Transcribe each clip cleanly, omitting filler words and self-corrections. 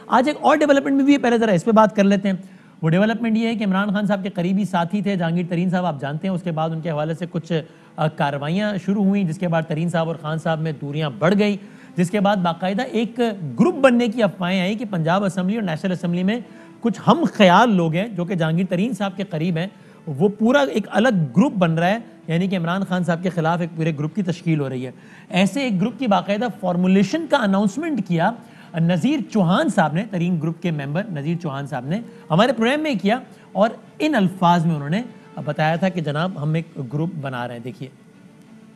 आज एक और डेवलपमेंट में भी है, पहले ज़रा इस पर बात कर लेते हैं। वो डेवलपमेंट ये है कि इमरान खान साहब के करीबी साथी थे जहांगीर तरीन साहब, आप जानते हैं। उसके बाद उनके हवाले से कुछ कार्रवाइयाँ शुरू हुई, जिसके बाद तरीन साहब और खान साहब में दूरियाँ बढ़ गई, जिसके बाद बाकायदा एक ग्रुप बनने की अफवाहें आई कि पंजाब असम्बली और नेशनल असम्बली में कुछ हम ख्याल लोग हैं जो कि जहांगीर तरीन साहब के करीब हैं, वो पूरा एक अलग ग्रुप बन रहा है, यानी कि इमरान खान साहब के खिलाफ एक पूरे ग्रुप की तश्कील हो रही है। ऐसे एक ग्रुप की बाकायदा फॉर्मुलेशन का अनाउंसमेंट किया नज़ीर चौहान साहब ने, तरीन ग्रुप के मेंबर नज़ीर चौहान साहब ने हमारे प्रोग्राम में किया, और इन अल्फाज में उन्होंने बताया था कि जनाब हम एक ग्रुप बना रहे हैं। देखिए,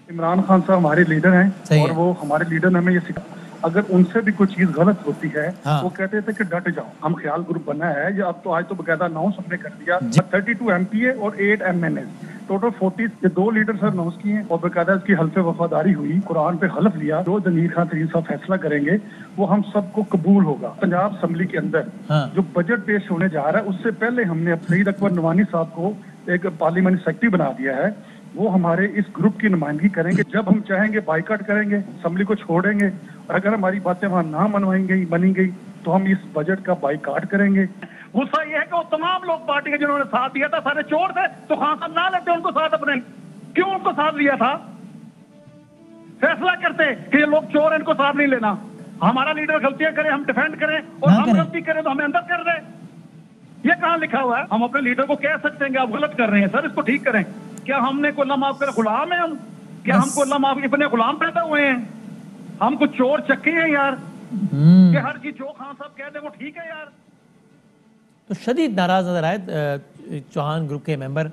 इमरान खान साहब हमारे लीडर हैं और वो हमारे लीडर ने हमें ये सिखा, अगर उनसे भी कोई चीज गलत होती है वो कहते थे कि डट जाओ, हम ख्याल ग्रुप बना है। ये अब तो आज तो बकायदा अनाउंस हमने कर दिया, 32 MPA और 8 MNA, टोटल 40 ये 2 लीडर सर अनाउंस किए हैं और बकायदा इसकी हल्फे वफादारी हुई, कुरान पे हलफ लिया, जो जहांगीर खान तरीन साहब फैसला करेंगे वो हम सबको कबूल होगा। पंजाब असम्बली के अंदर जो बजट पेश होने जा रहा है उससे पहले हमने सईद अकबर नवानी साहब को एक पार्लियामेंट सेक्रेटरी बना दिया है, वो हमारे इस ग्रुप की नुमाइंदगी करेंगे। जब हम चाहेंगे बाइकआउट करेंगे, असम्बली को छोड़ेंगे, और अगर हमारी बातें वहाँ ना बनी गई तो हम इस बजट का बाइकआउट करेंगे। गुस्सा ये है कि वो तमाम लोग पार्टी के जिन्होंने साथ दिया था सारे चोर थे, तो खान साहब ना लेते उनको साथ अपने, क्यों उनको साथ लिया था? फैसला करते कि ये लोग चोर हैं, इनको साथ नहीं लेना। हमारा लीडर गलतियां करे हम डिफेंड करें, और हम गलती करें तो हमें अंदर कर दे। ये कहाँ लिखा हुआ है? हम अपने लीडर को कह सकते हैं कि आप गलत कर रहे हैं सर, इसको ठीक करें। क्या हमने को अल्लाह माफ करे गुलाम है हम? क्या हमको अल्लाह माफ इतने गुलाम पैदा हुए हैं? हम कुछ चोर चक्के हैं यार कि हर चीज जो खान साहब कह दे वो ठीक है यार? तो शदीद नाराज नजर आए चौहान ग्रुप के मेंबर,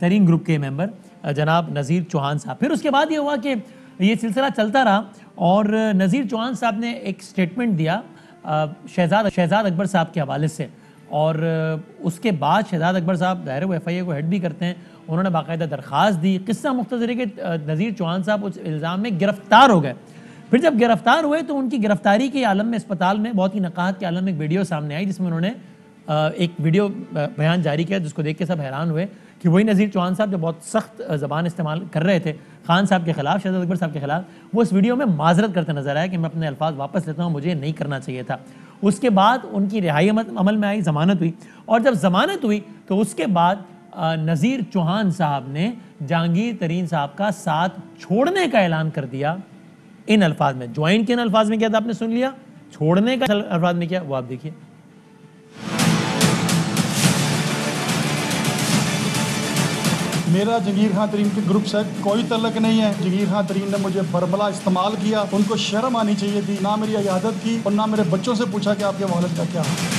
तरीन ग्रुप के मेंबर जनाब नज़ीर चौहान साहब। फिर उसके बाद ये हुआ कि ये सिलसिला चलता रहा और नज़ीर चौहान साहब ने एक स्टेटमेंट दिया शहजाद अकबर साहब के हवाले से, और उसके बाद शहजाद अकबर साहब ज़ाहिर वो FIA को हेड भी करते हैं, उन्होंने बाकायदा दरख्वास्त दी। किस्सा मुख्तसर है कि नज़ीर चौहान साहब उस इल्ज़ाम में गिरफ्तार हो गए। फिर जब गिरफ्तार हुए तो उनकी गिरफ्तारी के आलम में अस्पताल में बहुत ही नकाहत के आलम में एक वीडियो सामने आई, जिसमें उन्होंने एक वीडियो बयान जारी किया, जिसको देख के सब हैरान हुए कि वही नज़ीर चौहान साहब जो बहुत सख्त ज़बान इस्तेमाल कर रहे थे खान साहब के ख़िलाफ़, शहजाद अकबर साहब के ख़िलाफ़, वो इस वीडियो में माजरत करते नजर आया कि मैं अपने अल्फाज वापस लेता हूँ, मुझे नहीं करना चाहिए था। उसके बाद उनकी रिहाई अमल में आई, ज़मानत हुई, और जब ज़मानत हुई तो उसके बाद नज़ीर चौहान साहब ने जहांगीर तरीन साहब का साथ छोड़ने का ऐलान कर दिया। इन अल्फाज में, ज्वाइन के इन अल्फाज में किया था, आपने सुन लिया, छोड़ने का अल्फाज में किया, वो आप देखिए। मेरा जहांगीर खान तरीन के ग्रुप से कोई तल्लक नहीं है। जहांगीर खान तरीन ने मुझे बरबला इस्तेमाल किया, उनको शर्म आनी चाहिए थी, ना मेरी इजाज़त की और ना मेरे बच्चों से पूछा कि आपके वालिद का क्या है।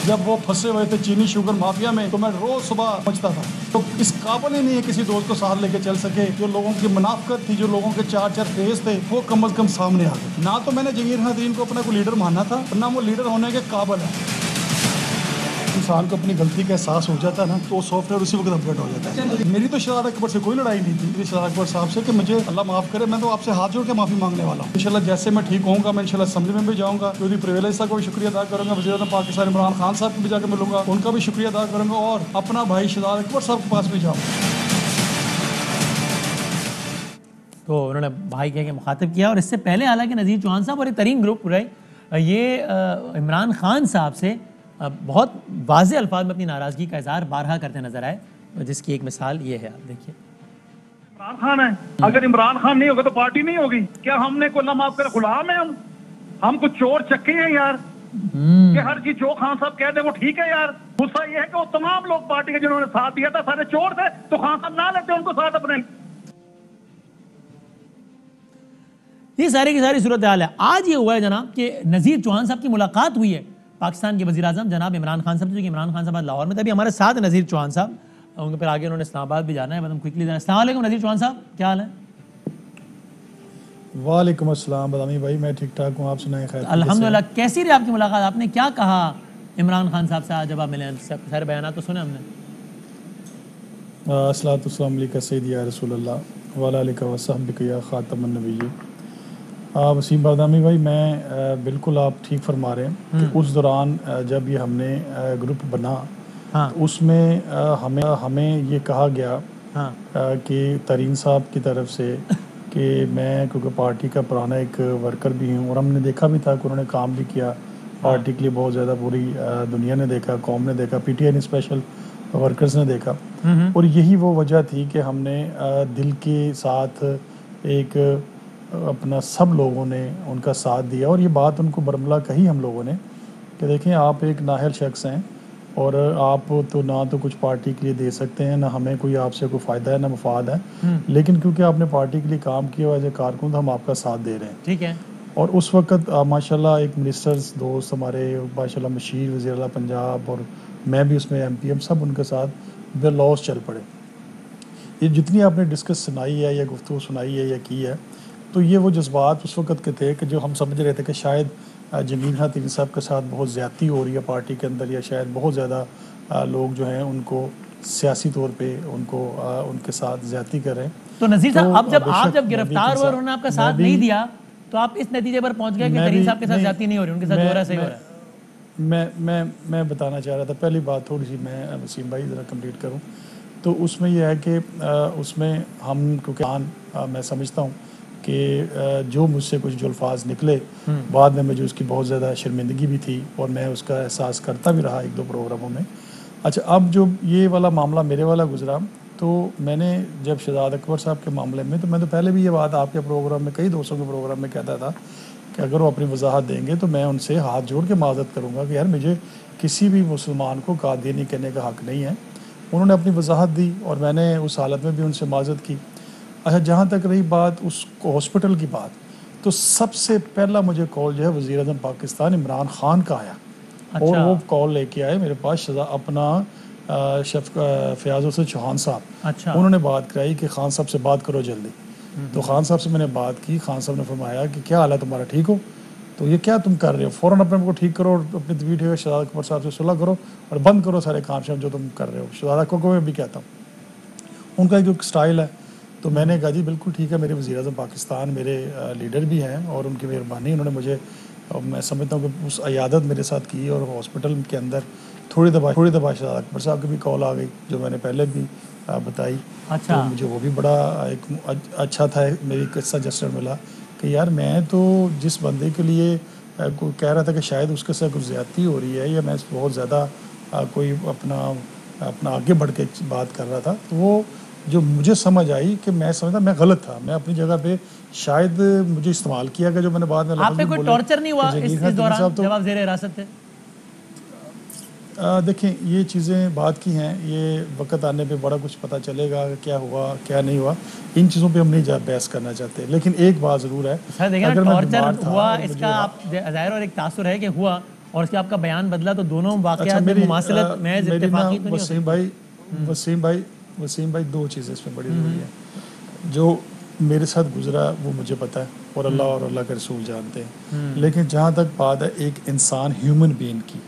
जब वो फंसे हुए थे चीनी शुगर माफिया में तो मैं रोज सुबह पहुंचता था, तो इस काबिल ही नहीं है किसी दोस्त को साथ लेके चल सके। जो लोगों की मुनाफकत थी, जो लोगों के 4 फेस थे, वो कम अज कम सामने आ गए। ना तो मैंने जहांगीर खान तरीन को अपना कोई लीडर माना था, ना वो लीडर होने के काबिल है। इंसान को अपनी गलती का एहसास हो जाता है ना, तो सॉफ्टवेयर उसी वक्त अपडेट हो जाता है। मेरी तो शहजाद अकबर से कोई लड़ाई नहीं थी, मेरी शहजाद अकबर साहब से कि मुझे अल्लाह माफ़ करे, मैं तो आपसे हाथ जोड़ के माफ़ी मांगने वाला हूँ। इंशाल्लाह जैसे मैं ठीक होऊंगा, मैं इंशाल्लाह असम्बली में भी जाऊँगा, चौधरी प्रिविलेज साहब को भी शुक्रिया अदा करूँगा, वज़ीर-ए-आज़म पाकिस्तान इमरान खान साहब को भी जाकर मिलूंगा, उनका भी शुक्रिया अदा करूँगा, और अपना भाई शहजाद अकबर साहब के पास भी जाऊँगा। तो उन्होंने भाई कह के मुखातिब किया। और इससे पहले हालांकि नज़ीर चौहान साहब और एक तरीन ग्रुप रहे, ये इमरान खान साहब से बहुत वाज़े अल्फाज में अपनी नाराज़गी का इज़हार बारहा करते नजर आए, जिसकी एक मिसाल ये है, आप देखिए। इमरान खान है, अगर इमरान खान नहीं होगा तो पार्टी नहीं होगी। क्या हमने को अल्लाह माफ करे गुलाम है हम कुछ चोर चक्के हैं यार कि हर चीज जो खान साहब कह दे वो ठीक है यार? गुस्सा ये है कि वो तमाम लोग पार्टी के जिन्होंने साथ दिया था सारे चोर थे, तो खान साहब ना लेते उनको साथ अपने। ये सारी की सारी सूरत हाल है। आज ये हुआ है जनाब कि नज़ीर चौहान साहब की मुलाकात हुई है पाकिस्तान के वज़ीर-ए-आज़म जनाब इमरान खान साहब से, जो कि इमरान खान साहब लाहौर में थे। अभी हमारे साथ नज़ीर चौहान साहब, उनके फिर आगे उन्होंने इस्लामाबाद भी जाना है, मतलब क्विकली जाना है। अस्सलाम वालेकुम नज़ीर चौहान साहब, क्या हाल है? वालेकुम अस्सलाम बदामी भाई, मैं ठीक ठाक हूँ, आप सुनाएं खैर? अल्हम्दुलिल्लाह। कैसी रही आपकी मुलाकात? आपने क्या कहा इमरान खान साहब से आज जब आप मिले? सारे बयान तो सुने हमने। अस्सलातु वस्सलामु अलैका सय्यदी या रसूलल्लाह व अला आलिका व सहबिका या खातमुन नबिय्यीन। वसीम बादामी भाई, मैं बिल्कुल आप ठीक फरमा रहे हैं कि उस दौरान जब ये हमने ग्रुप बना, तो उसमें हमें ये कहा गया कि तरीन साहब की तरफ से कि मैं क्योंकि पार्टी का पुराना एक वर्कर भी हूँ और हमने देखा भी था कि उन्होंने काम भी किया पार्टी के लिए बहुत ज़्यादा, पूरी दुनिया ने देखा, कौम ने देखा, पीटीआई ने स्पेशल वर्कर्स ने देखा। और यही वो वजह थी कि हमने दिल के साथ एक अपना सब लोगों ने उनका साथ दिया और ये बात उनको बरमला कही हम लोगों ने कि देखें आप एक नाअहल शख्स हैं और आप तो ना तो कुछ पार्टी के लिए दे सकते हैं, ना हमें कोई आपसे कोई फ़ायदा है ना मफाद है, लेकिन क्योंकि आपने पार्टी के लिए काम किया एज ए कारकुन तो हम आपका साथ दे रहे हैं। ठीक है। और उस वक्त माशाल्लाह एक मिनिस्टर्स दोस्त हमारे माशाल्लाह मशीर वज़ीर आला पंजाब और मैं भी उसमें एमपी, हम सब उनके साथ बेलौस चल पड़े। ये जितनी आपने डिस्कस सुनाई है या गुफ्तगू सुनाई है या की है, तो ये वो जज्बात उस वक्त के थे कि जो हम समझ रहे थे कि शायद जमील खान तरीन साहब के साथ बहुत ज़्यादती हो रही है पार्टी के अंदर, या शायद बहुत ज़्यादा लोग जो हैं उनको सियासी तौर पे उनको उनके साथ ज़्यादती कर रहे हैं। तो नज़ीर साहब, आप जब गिरफ्तार हुए और उन्होंने आपका साथ नहीं दिया तो आप इस नतीजे पर पहुंच गए कि तरीन साहब के साथ ज़्यादती नहीं हो रही, उनके साथ हो रहा है, सही हो रहा है। मैं बताना चाह रहा था, पहली बात थोड़ी सी मैं वसीम भाई ज़रा कंप्लीट करूं, तो उसमें यह है कि उसमें हम क्योंकि मैं समझता हूं कि जो मुझसे कुछ जो अल्फाज निकले बाद में मुझे उसकी बहुत ज़्यादा शर्मिंदगी भी थी और मैं उसका एहसास करता भी रहा एक दो प्रोग्रामों में। अच्छा, अब जो ये वाला मामला मेरे वाला गुजरा, तो मैंने जब शहजाद अकबर साहब के मामले में, तो मैं तो पहले भी ये बात आपके प्रोग्राम में, कई दोस्तों के प्रोग्राम में कहता था कि अगर वो अपनी वजाहत देंगे तो मैं उनसे हाथ जोड़ के माजरत करूँगा कि यार मुझे किसी भी मुसलमान को कादियानी कहने का हक़ नहीं है। उन्होंने अपनी वजाहत दी और मैंने उस हालत में भी उनसे माजरत की। अच्छा, जहाँ तक रही बात उस हॉस्पिटल की बात, तो सबसे पहला मुझे कॉल जो है वज़ीर आज़म पाकिस्तान इमरान खान का आया। अच्छा। और वो कॉल लेके आए मेरे पास अपना फ़याज़ हुसैन चौहान साहब। अच्छा। उन्होंने बात कराई कि खान साहब से बात करो जल्दी। तो खान साहब से मैंने बात की, खान साहब ने फरमाया कि क्या हाल है तुम्हारा, ठीक हो? तो ये क्या तुम कर रहे हो, फ़ौरन अपने को ठीक करो और अपनी तबीयत है शहजाद अकबर साहब से सुलह करो और बंद करो सारे काम शाम जो तुम कर रहे हो। शहजाद अकबर को मैं भी कहता हूँ, उनका एक स्टाइल है। तो मैंने कहा जी बिल्कुल ठीक है, मेरे वज़ीर आज़म पाकिस्तान मेरे लीडर भी हैं और उनकी मेहरबानी, उन्होंने मुझे, मैं समझता हूँ कि उस अयादत मेरे साथ की और हॉस्पिटल के अंदर थोड़ी दफ़ा शहजाद अकबर साहब की भी कॉल आ गई जो मैंने पहले भी बताई। अच्छा। तो मुझे वो भी बड़ा एक अच्छा था, मेरी किस्सा जस्टर मिला कि यार मैं तो जिस बंदे के लिए कह रहा था कि शायद उसके साथ कुछ ज़्यादती हो रही है या मैं बहुत ज़्यादा कोई अपना आगे बढ़ के बात कर रहा था, तो वो जो मुझे समझ आई कि मैं समझता मैं गलत था, मैं अपनी जगह पे शायद मुझे इस्तेमाल किया गया, जो मैंने बाद में आप पे कोई टॉर्चर नहीं हुआ इस दौरान जब आप ज़ेर हिरासत थे? देखें ये चीज़ें बात की हैं, ये वक्त आने पे बड़ा कुछ पता चलेगा क्या हुआ क्या नहीं हुआ, इन चीज़ों पे हम नहीं बहस करना चाहते। लेकिन एक बात ज़रूर है, अगर टॉर्चर हुआ इसका आप ज़ाहिर और एक तासुर है कि हुआ और उसके आपका बयान बदला, तो दोनों वाक़यात में मुमासलत महज इत्तेफाकी तो नहीं होती। वसीम भाई दो चीज़ें इसमें बड़ी ज़रूरी है। जो मेरे साथ गुजरा वो मुझे पता है और अल्लाह और अल्लाह के रसूल जानते हैं, लेकिन जहाँ तक बात है एक इंसान ह्यूमन बीइंग की,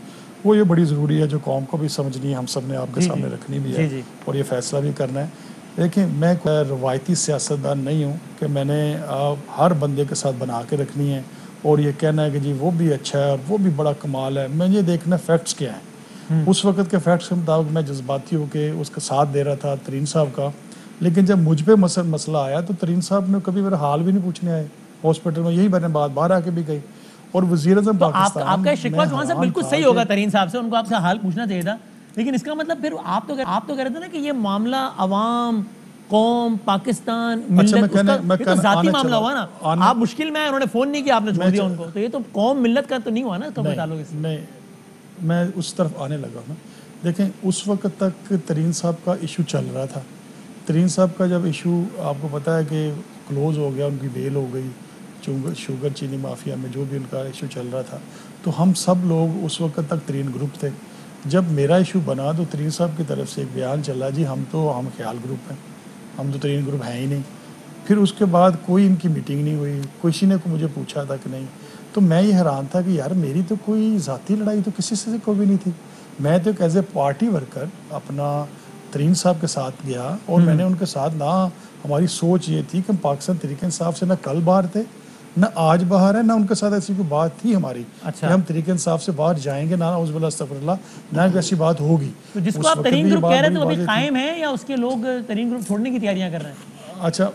वो ये बड़ी ज़रूरी है जो कौम को भी समझनी है, हम सब ने आपके सामने रखनी भी है और ये फ़ैसला भी करना है। देखिए मैं कोई रवायती सियासतदान नहीं हूँ कि मैंने हर बंदे के साथ बना के रखनी है और ये कहना है कि जी वो भी अच्छा है और वो भी बड़ा कमाल है। मैं ये देखना फ़ैक्ट्स क्या हैं। उस वक्त के फैक्ट्स के मुताबिक मैं जज्बाती होकर उसका साथ दे रहा था तरीन साहब का, लेकिन जब मुझ पे मसला आया तो तरीन साहब ने कभी मेरा हाल भी नहीं पूछने आए हॉस्पिटल में, यही मैंने बात बाहर आके भी गई। और वज़ीर आज़म पाकिस्तान, आपका शिकवा चौहान साहब बिल्कुल सही होगा तरीन साहब से, उनको आपसे हाल पूछना चाहिए था, लेकिन इसका मतलब फिर आप तो कह रहे थे ना कि ये मामला अवाम, कौम, पाकिस्तान, मिल्लत, तो जाती मामला हुआ ना, आप मुश्किल में आए, उन्होंने फ़ोन नहीं किया, आपने छोड़ दिया उनको, तो ये तो कौम मिल्लत का तो नहीं हुआ ना इसका कोई ताल्लुक इससे। नहीं, मैं उस तरफ आने लगा ना। देखें उस वक्त तक तरीन साहब का इशू चल रहा था। तरीन साहब का जब इशू आपको पता है कि क्लोज़ हो गया, उनकी बेल हो गई, शुगर चीनी माफिया में जो भी उनका इशू चल रहा था, तो हम सब लोग उस वक्त तक तरीन ग्रुप थे। जब मेरा इशू बना तो तरीन साहब की तरफ से एक बयान चला, जी हम ख्याल ग्रुप हैं, हम तो तरीन ग्रुप हैं ही नहीं। फिर उसके बाद कोई इनकी मीटिंग नहीं हुई, किसी ने मुझे पूछा था कि नहीं। तो मैं ये हैरान था कि यार मेरी तो कोई ज़ाती लड़ाई तो किसी से कोई भी नहीं थी। मैं तो एक एज ए पार्टी वर्कर अपना तरीन साहब के साथ गया और मैंने उनके साथ, ना हमारी सोच ये थी कि हम पाकिस्तान तरीके इंसाफ से ना कल बाहर थे ना आज बाहर है, ना उनके साथ ऐसी कोई बात थी हमारी। अच्छा। कि हम तरीके इंसाफ से बाहर जाएंगे, ना उज़बिल्लाह अस्तग़फिरुल्लाह, ना ऐसी बात होगी। तो जिसको आप तरीन ग्रुप कह रहे थे वो अभी कायम है या उसके लोग तरीन ग्रुप छोड़ने की तैयारियां कर रहे हैं? अच्छा,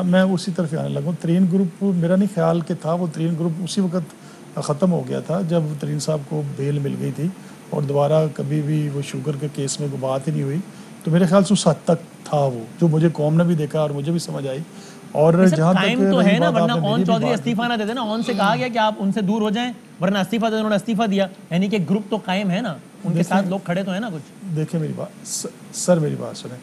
मैं उसी तरफ आने लगा। तरीन ग्रुप मेरा नहीं ख्याल कि था, वो तरीन ग्रुप उसी वक्त ख़त्म हो गया था जब तरीन साहब को बेल मिल गई थी और दोबारा कभी भी वो शुगर के केस में कोई बात ही नहीं हुई। तो मेरे ख्याल से उस हद तक था वो, जो मुझे कौम ने भी देखा और मुझे भी समझ आई। और जहाँ तक तो है ना, वरना ओन चौधरी इस्तीफा ना दे देना। ओन से कहा गया कि आप उनसे दूर हो जाएं, वरना इस्तीफा दे, उन्होंने इस्तीफा दिया, यानी कि ग्रुप तो कायम है ना, उनके साथ लोग खड़े तो है ना कुछ। देखिए मेरी बात सर, मेरी बात सुने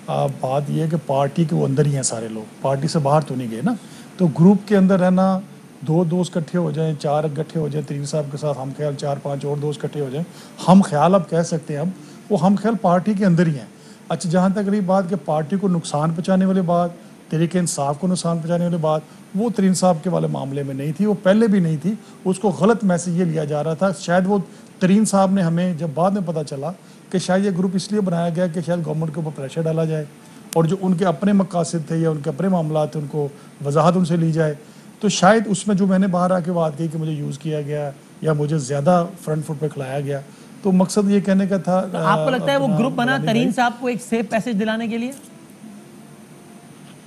आप। बात ये है कि पार्टी के वो अंदर ही हैं सारे लोग, पार्टी से बाहर तो नहीं गए ना। तो ग्रुप के अंदर रहना, 2 दोस्त इकट्ठे हो जाएं, 4 इकट्ठे हो जाएं, तरीन साहब के साथ हम ख्याल 4-5 और दोस्त इकट्ठे हो जाएं, हम ख्याल अब कह सकते हैं हम, वो हम ख्याल पार्टी के अंदर ही हैं। अच्छा, जहाँ तक रही बात कि पार्टी को नुकसान पहुँचाने वाली बात, तरीके इंसाफ को नुकसान पहुँचाने वाली बात, वो तरीन साहब के वाले मामले में नहीं थी, वो पहले भी नहीं थी। उसको गलत मैसेज ये लिया जा रहा था। शायद वो तरीन साहब ने हमें जब बाद में पता चला कि शायद ये ग्रुप इसलिए बनाया गया कि शायद गवर्नमेंट के ऊपर प्रेशर डाला जाए और जो उनके अपने मकासद थे या उनके अपने मामला थे उनको वजाहत उनसे ली जाए। तो शायद उसमें जो मैंने बाहर आके बात की कि मुझे यूज़ किया गया या मुझे ज़्यादा फ्रंट फुट पे खिलाया गया, तो मकसद ये कहने का था। तो आपको लगता है वो ग्रुप बना तरीन साहब को एक सेफ पैसेज दिलाने के लिए?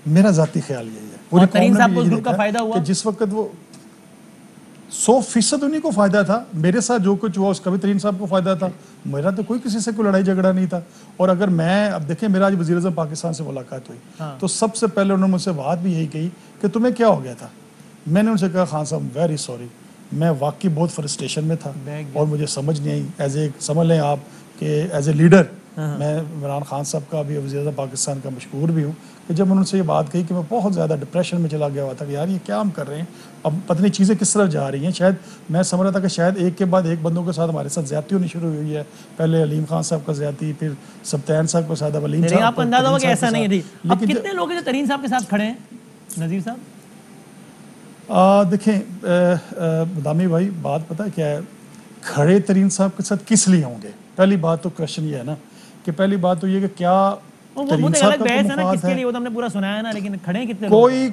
मेरा जाती ख्याल यही है। पूरी तरीन साहब को उस ग्रुप का फायदा हुआ कि जिस वक्त वो 100% उन्हीं को फायदा था। मेरे साथ जो कुछ हुआ उसका भी तरीन साहब को फायदा था। मेरा तो कोई किसी से कोई लड़ाई झगड़ा नहीं था। और अगर मैं अब देखें, मेरा आज वज़ीर-ए-आज़म पाकिस्तान से मुलाकात हुई, तो सबसे पहले उन्होंने मुझसे बात भी यही कही कि तुम्हें क्या हो गया था। मैंने उनसे कहा, खान साहब वेरी सॉरी, मैं वाकई बहुत फ्रस्ट्रेशन में था और मुझे समझ नहीं आई। एज ए समझ लें आप कि एज ए लीडर मैं इमरान खान साहब का भी, वज़ीर-ए-आज़म पाकिस्तान का मशकूर भी हूँ कि जब मैंने उनसे ये बात कही कि मैं बहुत ज़्यादा डिप्रेशन में चला गया हुआ था कि यार ये क्या हम कर रहे हैं, अब पता नहीं चीज़ें किस तरफ जा रही हैं। शायद मैं समझ रहा था कि शायद एक के बाद एक बंदों के साथ हमारे साथ ज़्यादती होनी शुरू हुई है। पहले अलीम खान साहब का ज़्यादती, फिर सब्तैन साहब के साथ, अब अलीम साहब। आपको अंदाजा होगा कि ऐसा नहीं थी। अब कितने लोग हैं जो तरीन साहब के साथ खड़े हैं नज़ीर साहब? देखें बदामी भाई, बात पता है क्या है, खड़े तरीन साहब के साथ किस लिए होंगे? पहली बात तो क्वेश्चन ये है ना कि पहली बात तो ये कि क्या तरीन साहब का कोई मुफाद है? वो तो हमने पूरा सुनाया ना, लेकिन खड़े हैं कितने?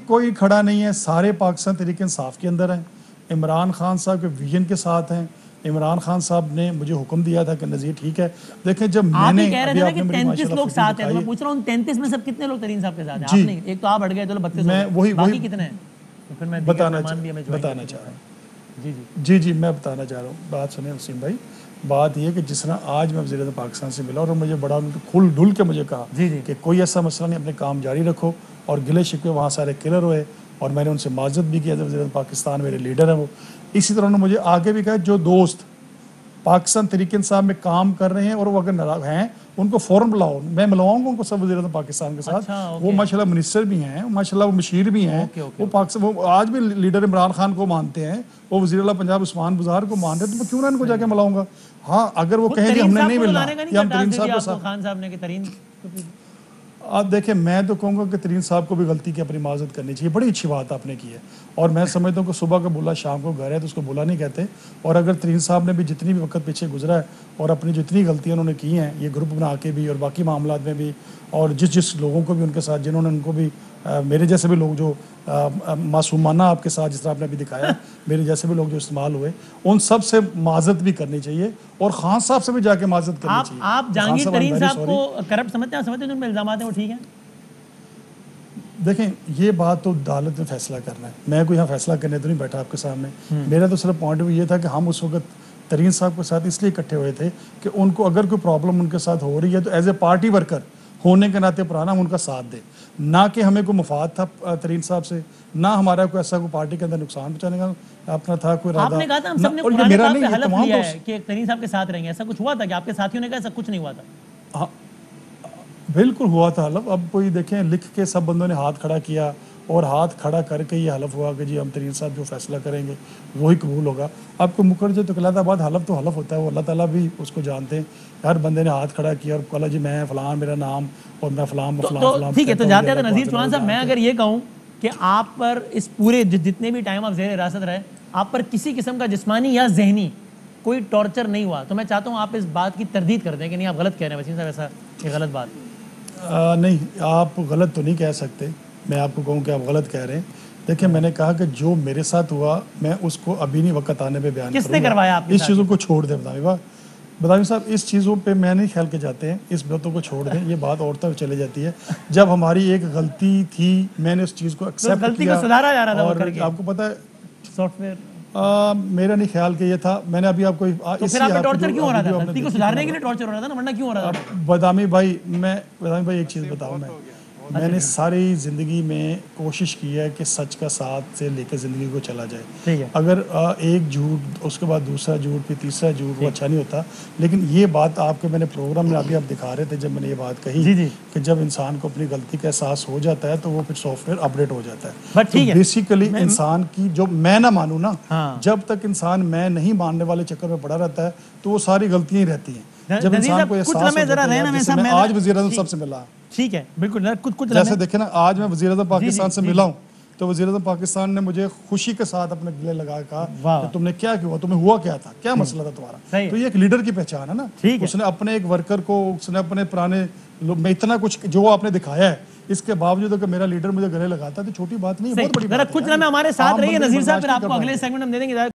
कोई खड़ा नहीं है। सारे पाकिस्तान तरीके इंसाफ के अंदर हैं, इमरान खान साहब के विजन के साथ हैं। इमरान खान साहब ने मुझे हुक्म दिया था कि नज़ीर ठीक है। देखें, जब मैंने कह रहे थे ना कि 33 लोग साथ हैं, मैं पूछ रहा हूँ 33 में सब कितने लोग तरीन साहब के साथ हैं? आपने एक तो आप हट गए, चलो 32 मैं वही कितने हैं? तो फिर मैं बताना चाह रहा हूँ। जी मैं बताना चाह रहा हूँ। बात सुने वसीम भाई, बात यह कि जिस तरह आज मैं वज़ीर-ए-आज़म पाकिस्तान से मिला और मुझे बड़ा खुल ढुल के मुझे कहा कि कोई ऐसा मसला नहीं, अपने काम जारी रखो, और गिले शिकवे वहाँ सारे क्लियर हुए और मैंने उनसे माजरत भी किया। वज़ीर-ए-आज़म पाकिस्तान मेरे लीडर हैं वो। इसी तरह उन्होंने मुझे आगे भी कहा जो दोस्त पाकिस्तान तरीके इंसाफ में काम कर रहे हैं और वो अगर नाराज हैं उनको फ़ौरन बुलाओ, मैं मिलवाऊंगा उनको सब वज़ीर-ए-आज़म पाकिस्तान के साथ। वो माशाल्लाह मिनिस्टर भी हैं, माशाल्लाह वो मशीर भी हैं, वो पाकिस्तान, वो आज भी लीडर इमरान खान को मानते हैं, वो वज़ीर-ए-आला पंजाब उस्मान बुज़ार को मान रहे हैं, तो मैं क्यों ना इनको जाके मिलाऊंगा। हाँ, अगर वो कहें कि हमने नहीं मिलना या हम तरीन साहब के साथ, खान साहब ने कि तरीन, आप देखें, मैं तो कहूँगा कि तरीन साहब को भी गलती की अपनी माजरत करनी चाहिए। बड़ी अच्छी बात आपने की है और मैं समझता हूँ कि सुबह का बुला शाम को घर है, तो उसको बुला नहीं कहते। और अगर तरीन साहब ने भी जितनी भी वक्त पीछे गुजरा है और अपनी जितनी गलतियाँ उन्होंने की हैं, ये ग्रुप बना के भी और बाकी मामला में भी, और जिस लोगों को भी उनके साथ, जिन्होंने उनको भी मेरे जैसे भी लोग जो मासूमाना आपके साथ जिस तरह आपने अभी दिखाया, मेरे जैसे भी लोग जो इस्तेमाल हुए, उन सब से माजरत भी करनी चाहिए और खान साहब से भी जाके माजरत करनी चाहिए। आप जहांगीर तरीन साहब को करप्ट समझते हैं? समझते हैं जो इल्जाम हैं वो ठीक है? देखें, ये बात तो अदालत में फैसला करना है, मैं कोई यहाँ फैसला करने तो नहीं बैठा आपके सामने। मेरा तो सिर्फ पॉइंट ऑफ व्यू ये था कि हम उस वक्त तरीन साहब के साथ इसलिए इकट्ठे हुए थे कि उनको अगर कोई प्रॉब्लम उनके साथ हो रही है तो एज ए पार्टी वर्कर होने के नाते पुराना हम उनका साथ दें, ना कि हमें कोई मुफाद था तरीन साहब से, ना हमारा कोई ऐसा कोई पार्टी के अंदर नुकसान पहुंचाने का अपना था कोई इरादा। आपने कहा था हम सबने पुराने बात पे हलफ लिया है कि तरीन साहब के साथ रहेंगे, ऐसा कुछ हुआ था कि आपके साथियों ने कहा ऐसा कुछ नहीं हुआ था? हाँ, बिल्कुल हुआ था हलफ। अब कोई देखें, लिख के सब बंदों ने हाथ खड़ा किया और हाथ खड़ा करके ये हलफ हुआ कि जी हम तरीन साहब जो फैसला करेंगे वही कबूल होगा। आपको मुकर्जे तो कहलाता बाद हलफ तो हलफ होता है, वो अल्लाह ताला भी उसको जानते हैं। हर बंदे ने हाथ खड़ा किया और कहा जी मैं फलां, मेरा नाम और मैं फलां फलां। ठीक है, तो जाते हैं नज़ीर चौहान साहब, मैं अगर ये कहूँ कि आप पर इस पूरे जितने भी टाइम आप ज़ेर हिरासत रहे, आप पर किसी किस्म का जिस्मानी या जहनी कोई टॉर्चर नहीं हुआ, तो मैं चाहता हूँ आप इस बात की तरदीद कर दें कि नहीं आप गलत कह रहे हैं वसीम साहब, ऐसा ये गलत बात नहीं, आप गलत तो नहीं कह सकते। मैं आपको कहूँ कि आप गलत कह रहे हैं। देखिए, मैंने कहा कि जो मेरे साथ हुआ मैं उसको अभी नहीं वक्त आने पे बयान किसने करवाया आपके इस चीज़ों को छोड़ दे बताइए। बदामी साहब, इस चीज़ों पे मैं नहीं ख्याल के जाते हैं, इस बातों को छोड़ दें, ये बात और तक चली जाती है। जब हमारी एक गलती थी, मैंने उस चीज़ को एक्सेप्ट किया, गलती को सुधारा जा रहा था, और आपको पता है सॉफ्टवेयर मेरा नहीं ख्याल कि ये था। मैंने अभी आपको तो फिर आप टॉर्चर क्यों हो रहा था? गलती को सुधारने के लिए टॉर्चर हो रहा था ना, वरना क्यों हो रहा था? बदामी भाई एक चीज़ बताऊँ, मैंने सारी ज़िंदगी में कोशिश की है कि सच का साथ से लेकर ज़िंदगी को चला जाए। ठीक है। अगर एक झूठ, उसके बाद दूसरा झूठ, फिर तीसरा झूठ, वो अच्छा नहीं होता। लेकिन ये बात आपके मैंने प्रोग्राम में अभी आप दिखा रहे थे, जब मैंने ये बात कही कि जब इंसान को अपनी गलती का एहसास हो जाता है तो वो फिर सॉफ्टवेयर अपडेट हो जाता है। तो बेसिकली इंसान की जो मैं ना मानूँ ना, जब तक इंसान मैं नहीं मानने वाले चक्कर में पड़ा रहता है तो वो सारी गलतियाँ ही रहती हैं। जब इंसान को एहसास होता है, मैं आज वज़ीर-ए-आज़म साहब से मिला, ठीक है, बिल्कुल कुछ जैसे देखे ना, आज मैं वज़ीर-ए-आज़म पाकिस्तान से मिला हूँ, तो वज़ीर-ए-आज़म पाकिस्तान ने मुझे खुशी के साथ अपने गले लगा कहा कि तुमने क्या किया, तुम्हें हुआ क्या था, क्या मसला था तुम्हारा। तो ये एक लीडर की पहचान है ना, उसने अपने एक वर्कर को, उसने अपने पुराने में इतना कुछ जो आपने दिखाया है, इसके बावजूद अगर मेरा लीडर मुझे गले लगाता तो छोटी बात नहीं है, बहुत बड़ी बात है। कुछ हमारे साथ रहिए नज़ीर साहब, फिर आपको अगले सेगमेंट हम दे देंगे।